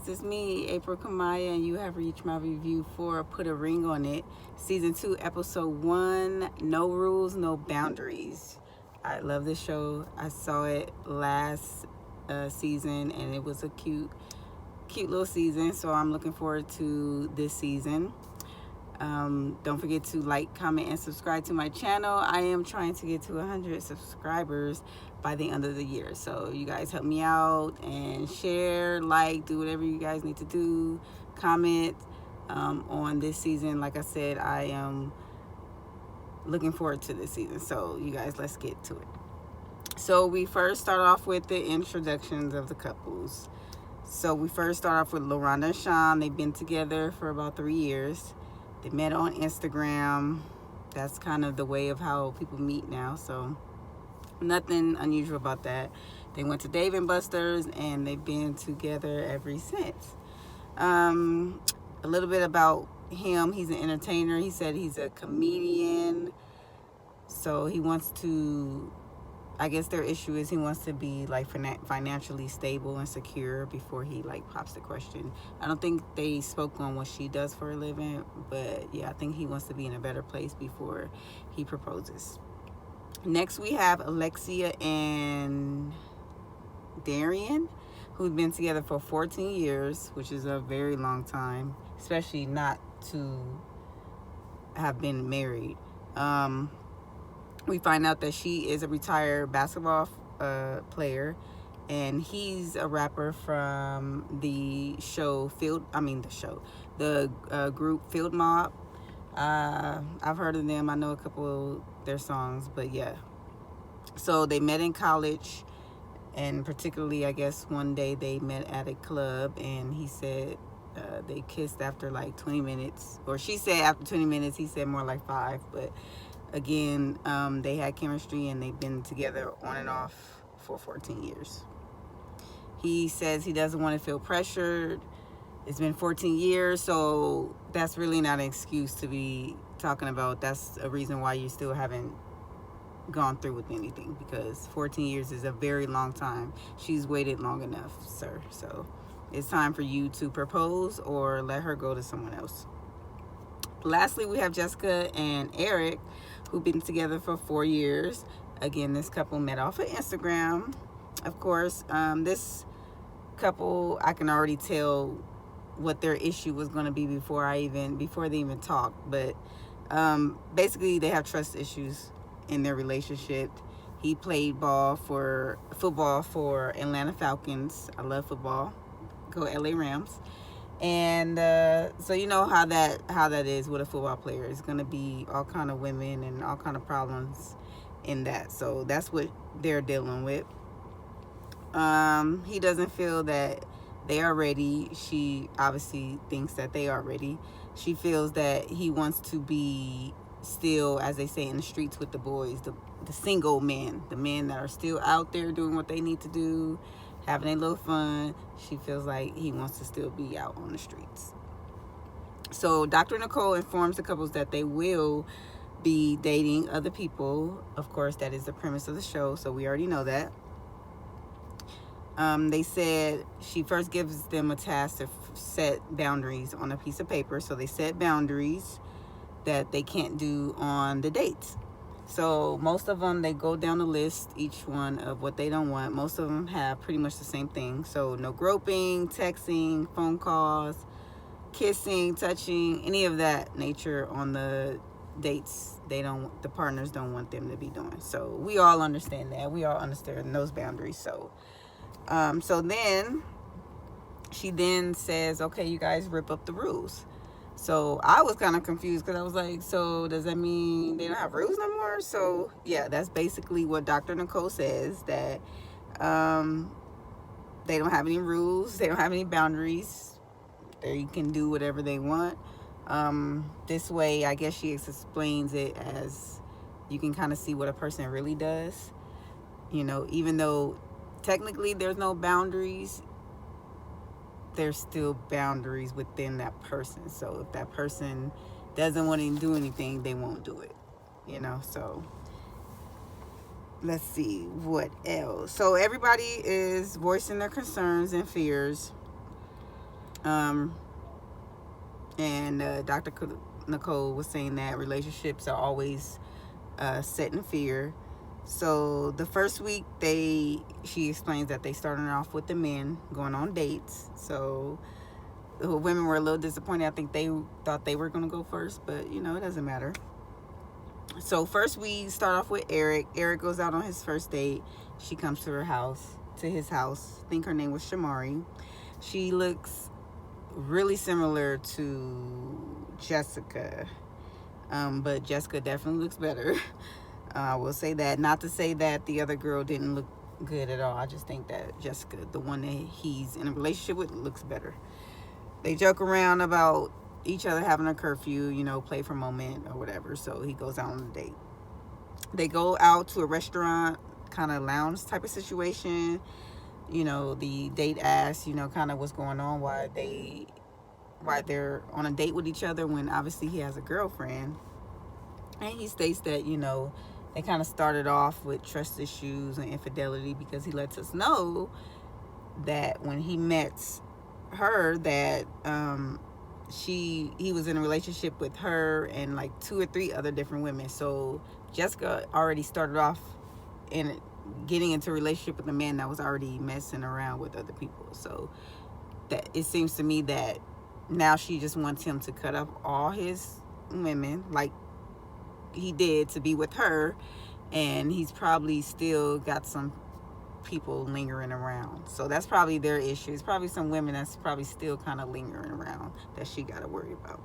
guys, it's me, April Kamaya, and you have reached my review for Put a Ring on It, Season 2, Episode 1, No Rules, No Boundaries. I love this show. I saw it last season, and it was a cute little season, so I'm looking forward to this season. Don't forget to like, comment, and subscribe to my channel. I am trying to get to 100 subscribers by the end of the year. So you guys help me out and share, like, do whatever you guys need to do. Comment on this season. Like I said, I am looking forward to this season. So you guys, let's get to it. So we first start off with the introductions of the couples. So we first start off with LaRonda and Sean. They've been together for about 3 years. They met on Instagram. That's kind of the way of how people meet now. So nothing unusual about that. They went to Dave & Buster's and they've been together ever since. A little bit about him. He's an entertainer. He said he's a comedian. So he wants to, I guess their issue is he wants to be like financially stable and secure before he like pops the question. I don't think they spoke on what she does for a living, but yeah, I think he wants to be in a better place before he proposes. Next we have Alexia and Darian, who've been together for 14 years, which is a very long time, especially not to have been married. We find out that she is a retired basketball player, and he's a rapper from the group Field Mob. I've heard of them. I know a couple of their songs, but yeah. So they met in college, and particularly, I guess, one day they met at a club, and he said they kissed after like 20 minutes. Or she said after 20 minutes, he said more like 5, but again, they had chemistry and they've been together on and off for 14 years. He says he doesn't want to feel pressured. It's been 14 years, so that's really not an excuse to be talking about. That's a reason why you still haven't gone through with anything, because 14 years is a very long time. She's waited long enough, sir. So it's time for you to propose or let her go to someone else. Lastly, we have Jessica and Eric, who've been together for 4 years. Again, this couple met off of Instagram. Of course, this couple, I can already tell what their issue was going to be before they even talked. But basically, they have trust issues in their relationship. He played football for Atlanta Falcons. I love football. Go LA Rams. And so you know how that is with a football player. It's going to be all kind of women and all kind of problems in that. So that's what they're dealing with. He doesn't feel that they are ready. She obviously thinks that they are ready. She feels that he wants to be still, as they say in the streets, with the boys, the single men, the men that are still out there doing what they need to do, having a little fun. She feels like he wants to still be out on the streets. So Dr. Nicole informs the couples that they will be dating other people. Of course, that is the premise of the show, so we already know that. They said she first gives them a task to set boundaries on a piece of paper. So they set boundaries that they can't do on the dates. So most of them, they go down the list, each one of what they don't want. Most of them have pretty much the same thing. So no groping, texting, phone calls, kissing, touching, any of that nature on the dates. The partners don't want them to be doing. So we all understand that. We all understand those boundaries. So then she then says, okay, you guys rip up the rules. So I was kind of confused because I was like, so does that mean they don't have rules no more? So yeah, that's basically what Dr. Nicole says, that they don't have any rules. They don't have any boundaries. They can do whatever they want. This way, I guess she explains it as you can kind of see what a person really does. You know, even though technically there's no boundaries, there's still boundaries within that person. So if that person doesn't want to do anything, they won't do it, you know. So let's see what else. So everybody is voicing their concerns and fears. Um, and Dr. Nicole was saying that relationships are always set in fear. So the first week, she explains that they started off with the men going on dates. So the women were a little disappointed. I think they thought they were going to go first, but it doesn't matter. So first we start off with Eric. Eric goes out on his first date. She comes to his house. I think her name was Shamari. She looks really similar to Jessica, but Jessica definitely looks better. I will say that. Not to say that the other girl didn't look good at all. I just think that Jessica, the one that he's in a relationship with, looks better. They joke around about each other having a curfew, play for a moment or whatever. So he goes out on a date. They go out to a restaurant, kind of lounge type of situation. The date asks, kind of what's going on, why they're on a date with each other when obviously he has a girlfriend. And he states that, they kind of started off with trust issues and infidelity, because he lets us know that when he met her, that he was in a relationship with her and like 2 or 3 other different women. So Jessica already started off in getting into a relationship with a man that was already messing around with other people. So that it seems to me that now she just wants him to cut off all his women like he did to be with her, and he's probably still got some people lingering around. So that's probably their issue. It's probably some women that's probably still kind of lingering around that she got to worry about.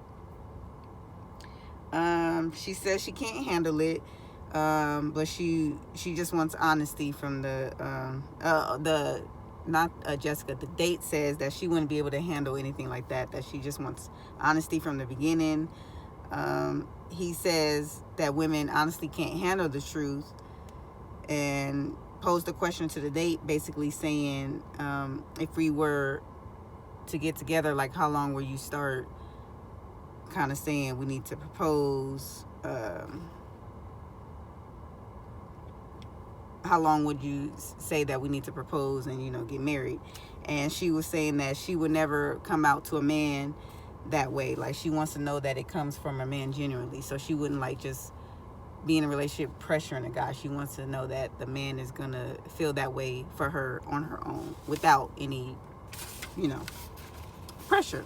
She says she can't handle it, but she just wants honesty from the not Jessica. The date says that she wouldn't be able to handle anything like that. That she just wants honesty from the beginning. He says that women honestly can't handle the truth, and posed a question to the date, basically saying, if we were to get together, like how long will you start? Kind of saying we need to propose. How long would you say that we need to propose and get married? And she was saying that she would never come out to a man that way. Like, she wants to know that it comes from a man genuinely. So she wouldn't like just be in a relationship pressuring a guy. She wants to know that the man is gonna feel that way for her on her own without any pressure.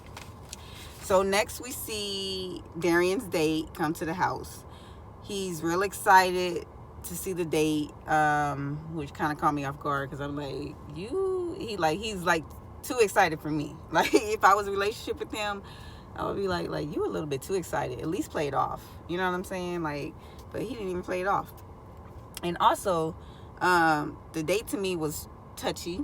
So next we see Darian's date come to the house. He's real excited to see the date, which kind of caught me off guard, because I'm like, he's like too excited for me. Like, if I was in a relationship with him, I would be like you a little bit too excited. At least play it off. You know what I'm saying? Like, but he didn't even play it off. And also, the date to me was touchy,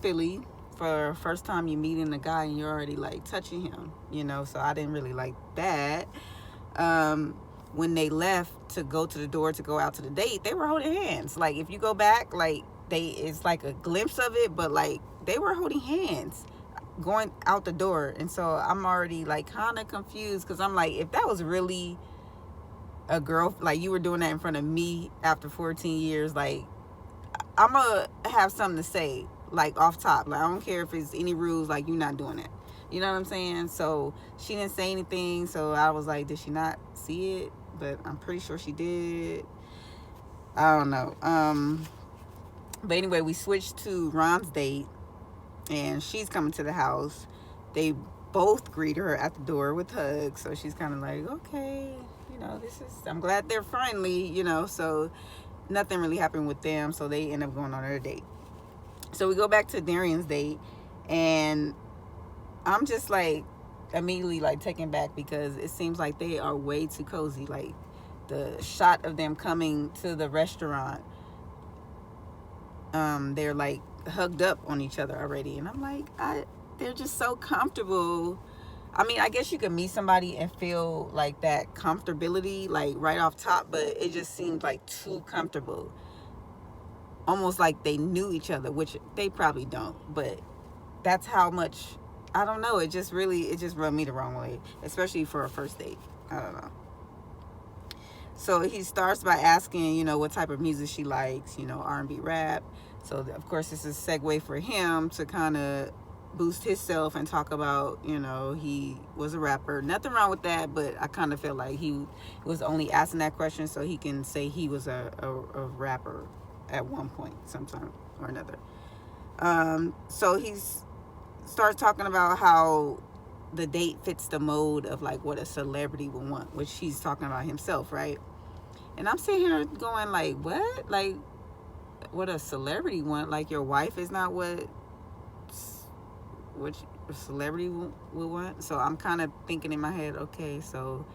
feely. For first time you meeting a guy and you're already like touching him, so I didn't really like that. When they left to go to the door to go out to the date, they were holding hands. Like, if you go back, like, it's like a glimpse of it, but like they were holding hands going out the door. And so I'm already like kind of confused, because I'm like, if that was really a girl, like you were doing that in front of me after 14 years, like I'm gonna have something to say, like off top. Like, I don't care if it's any rules, like, you're not doing it. You know what I'm saying? So she didn't say anything, so I was like, did she not see it? But I'm pretty sure she did. I don't know. But anyway, we switched to Ron's date, and she's coming to the house. They both greet her at the door with hugs, so she's kind of like, okay, I'm glad they're friendly, so nothing really happened with them, so they end up going on their date. So we go back to Darian's date, and I'm just like immediately like taken back, because it seems like they are way too cozy. Like, the shot of them coming to the restaurant, they're like hugged up on each other already, and I'm like, they're just so comfortable. I mean, I guess you could meet somebody and feel like that comfortability, like right off top, but it just seemed like too comfortable. Almost like they knew each other, which they probably don't, but that's how much, I don't know, it just rubbed me the wrong way, especially for a first date. I don't know. So he starts by asking, what type of music she likes, R&B, rap. So of course this is a segue for him to kind of boost himself and talk about, he was a rapper. Nothing wrong with that, but I kind of feel like he was only asking that question so he can say he was a rapper at one point, sometime or another. So he's starts talking about how the date fits the mode of like what a celebrity would want, which he's talking about himself, right? And I'm sitting here going like, what? Like, what a celebrity want? Like, your wife is not what a celebrity would want. So I'm kind of thinking in my head, okay, so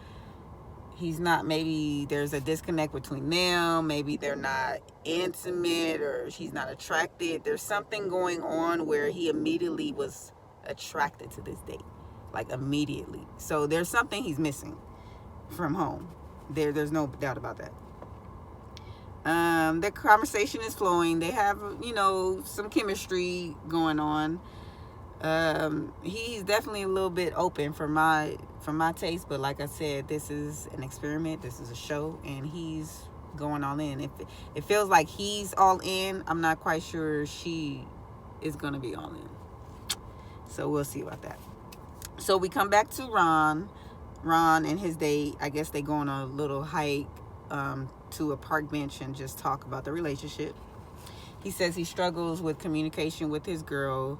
he's not, maybe there's a disconnect between them, maybe they're not intimate, or she's not attracted. There's something going on where he immediately was attracted to this date, like immediately. So there's something he's missing from home. There's no doubt about that. The conversation is flowing. They have, some chemistry going on. He's definitely a little bit open for my taste, but like I said, this is an experiment. This is a show, and he's going all in. If it feels like he's all in, I'm not quite sure she is gonna be all in. So we'll see about that. So we come back to Ron and his date. I guess they go on a little hike to a park bench and just talk about the relationship. He says he struggles with communication with his girl.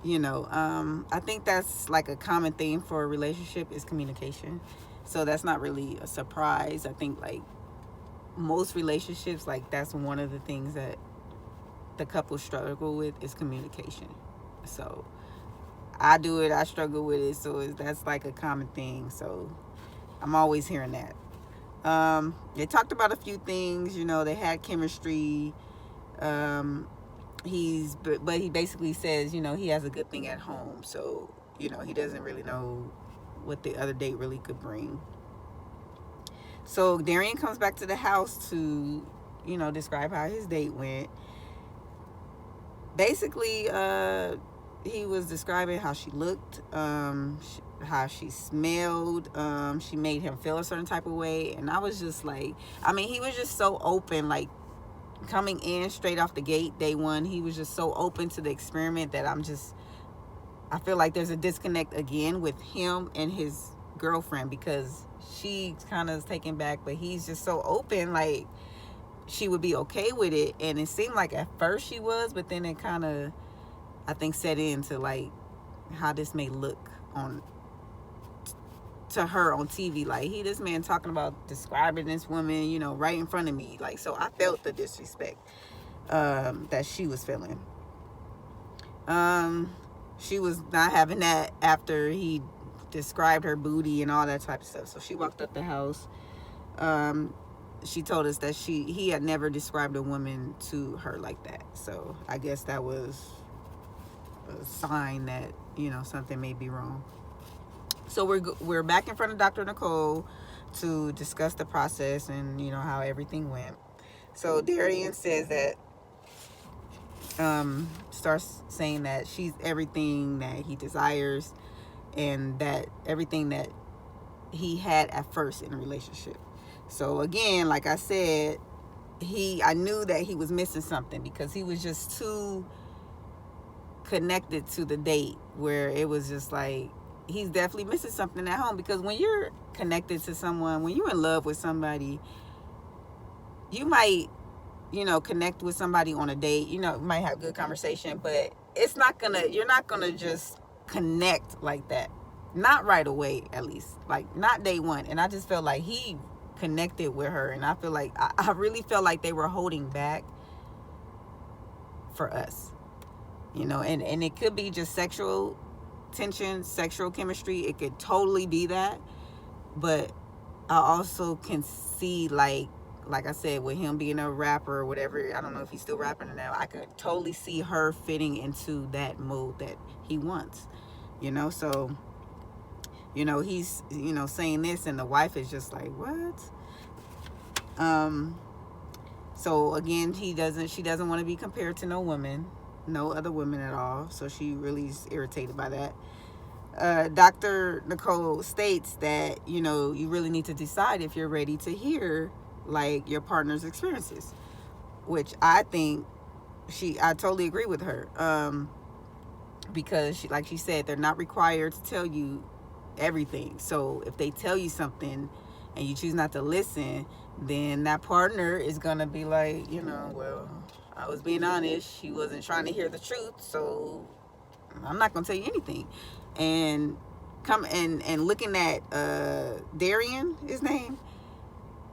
I think that's like a common theme for a relationship is communication. So that's not really a surprise. I think like most relationships, like that's one of the things that the couple struggle with is communication. So I do it, I struggle with it. So that's like a common thing. So I'm always hearing that. They talked about a few things, they had chemistry. But he basically says, he has a good thing at home. So, he doesn't really know what the other date really could bring. So Darian comes back to the house to, describe how his date went. Basically, he was describing how she looked, how she smelled. She made him feel a certain type of way. And I was just like, he was just so open, like coming in straight off the gate, day one. He was just so open to the experiment that I feel like there's a disconnect again with him and his girlfriend, because she kind of is taken back, but he's just so open, like she would be okay with it. And it seemed like at first she was, but then it kind of, I think, set into like how this may look to her on TV. Like, this man talking about describing this woman, right in front of me. Like, so I felt the disrespect that she was feeling. She was not having that after he described her booty and all that type of stuff. So she walked up the house. She told us that he had never described a woman to her like that. So I guess that was a sign that, something may be wrong. So we're back in front of Dr. Nicole to discuss the process and, how everything went. So Darian says that, starts saying that she's everything that he desires and that everything that he had at first in a relationship. So again, like I said, I knew that he was missing something because he was just too connected to the date, where it was just like, he's definitely missing something at home. Because when you're connected to someone, when you're in love with somebody, you might, connect with somebody on a date, might have good conversation, but you're not gonna just connect like that. Not right away, at least. Like, not day one. And I just felt like he connected with her, and I feel like, I really felt like they were holding back for us, and it could be just sexual tension, sexual chemistry. It could totally be that. But I also can see, like I said, with him being a rapper or whatever, I don't know if he's still rapping or now, I could totally see her fitting into that mode that he wants, so, he's, saying this, and the wife is just like, what? So again, she doesn't want to be compared to no woman, no other women at all. So she really is irritated by that. Dr. Nicole states that, you really need to decide if you're ready to hear like your partner's experiences, which I think I totally agree with her. because like she said, they're not required to tell you everything. So if they tell you something and you choose not to listen, then that partner is gonna be like, well, I was being honest. She wasn't trying to hear the truth, so I'm not gonna tell you anything. And looking at Darian, his name,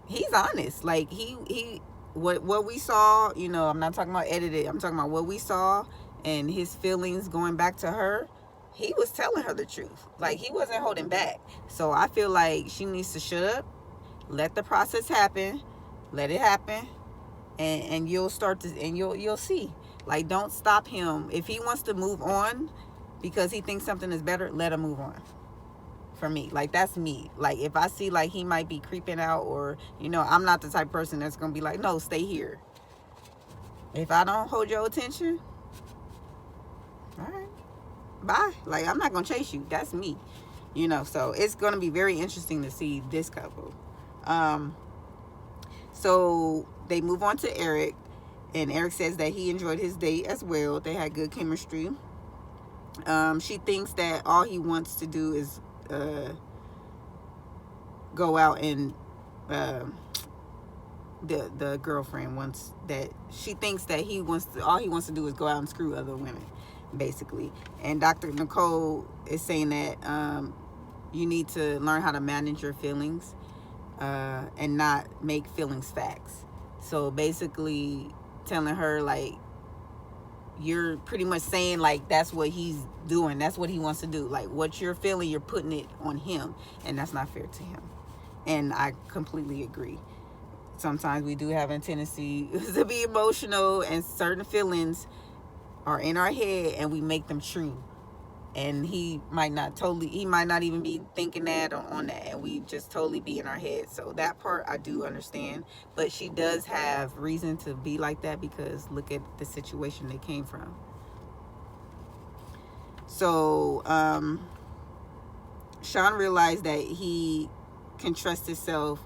he's honest. Like he what we saw, I'm not talking about edited. I'm talking about what we saw and his feelings going back to her. He was telling her the truth. Like, he wasn't holding back. So I feel like she needs to shut up, let the process happen, let it happen, and you'll start to, and you'll see. Like, don't stop him. If he wants to move on because he thinks something is better, let him move on. For me, like, that's me. Like, if I see like he might be creeping out, or I'm not the type of person that's gonna be like, no, stay here. If I don't hold your attention, all right, bye. Like, I'm not gonna chase you. That's me. So it's gonna be very interesting to see this couple. So they move on to Eric, and Eric says that he enjoyed his date as well. They had good chemistry. She thinks that all he wants to do is go out and the girlfriend wants that, she thinks that all he wants to do is go out and screw other women, basically. And Dr. Nicole is saying that you need to learn how to manage your feelings and not make feelings facts. So basically telling her, like, you're pretty much saying, like, that's what he's doing, that's what he wants to do. Like, what you're feeling, you're putting it on him, and that's not fair to him. And I completely agree. Sometimes we do have a tendency to be emotional, and certain feelings are in our head and we make them true. And he might not even be thinking that or on that, and we just totally be in our head. So that part I do understand, but she does have reason to be like that, because look at the situation they came from. So Sean realized that he can trust himself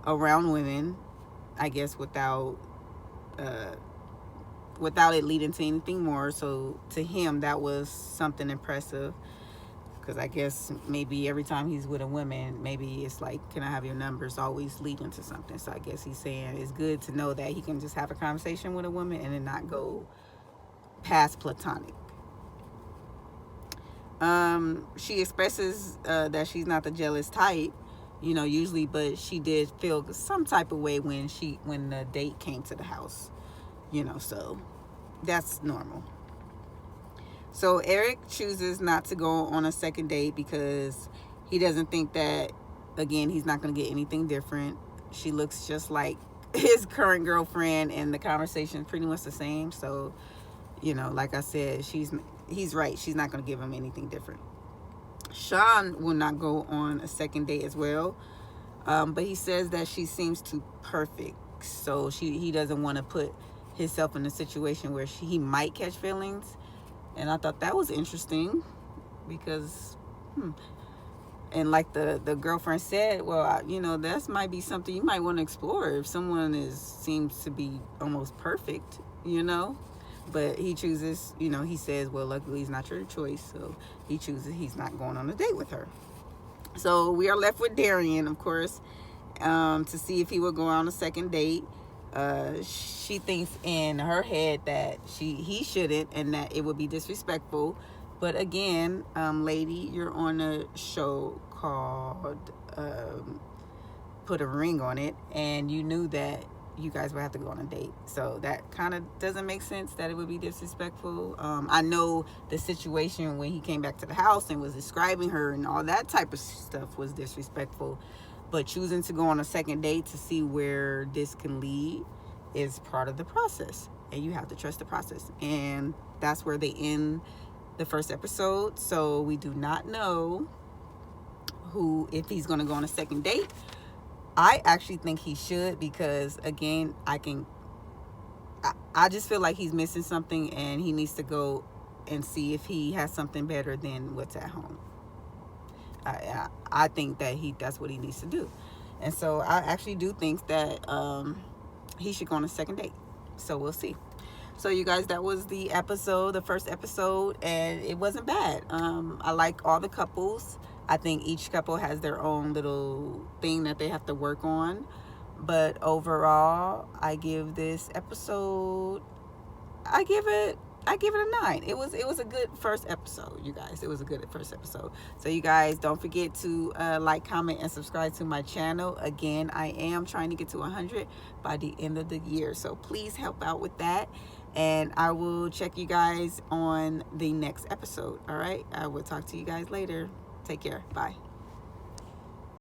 around women, I guess, without it leading to anything more. So to him, that was something impressive, because I guess maybe every time he's with a woman, maybe it's like, can I have your numbers, always leading to something. So I guess he's saying it's good to know that he can just have a conversation with a woman and then not go past platonic. She expresses that she's not the jealous type, usually, but she did feel some type of way when the date came to the house, so that's normal. So Eric chooses not to go on a second date because he doesn't think that, again, he's not going to get anything different. She looks just like his current girlfriend, and the conversation is pretty much the same. So, like I said, he's right. She's not going to give him anything different. Sean will not go on a second date as well, but he says that she seems too perfect. So he doesn't want to put himself in a situation where he might catch feelings. And I thought that was interesting, because and like the girlfriend said, well, that might be something you might want to explore if someone seems to be almost perfect, but he chooses, he says, well, luckily it's not your choice, so he chooses he's not going on a date with her. So we are left with Darian, of course, to see if he will go on a second date. She thinks in her head that he shouldn't, and that it would be disrespectful. But again, lady, you're on a show called Put a Ring on It, and you knew that you guys would have to go on a date. So that kind of doesn't make sense that it would be disrespectful. I know the situation when he came back to the house and was describing her and all that type of stuff was disrespectful. But choosing to go on a second date to see where this can lead is part of the process. And you have to trust the process. And that's where they end the first episode. So we do not know if he's going to go on a second date. I actually think he should, because, again, I just feel like he's missing something, and he needs to go and see if he has something better than what's at home. I think that that's what he needs to do. And so I actually do think that he should go on a second date. So we'll see. So you guys, that was the episode, the first episode, and it wasn't bad. I like all the couples. I think each couple has their own little thing that they have to work on. But overall, I give this episode, I give it a 9. It was a good first episode, you guys. It was a good first episode. So you guys, don't forget to like, comment, and subscribe to my channel. Again, I am trying to get to 100 by the end of the year, so please help out with that. And I will check you guys on the next episode. All right, I will talk to you guys later. Take care. Bye.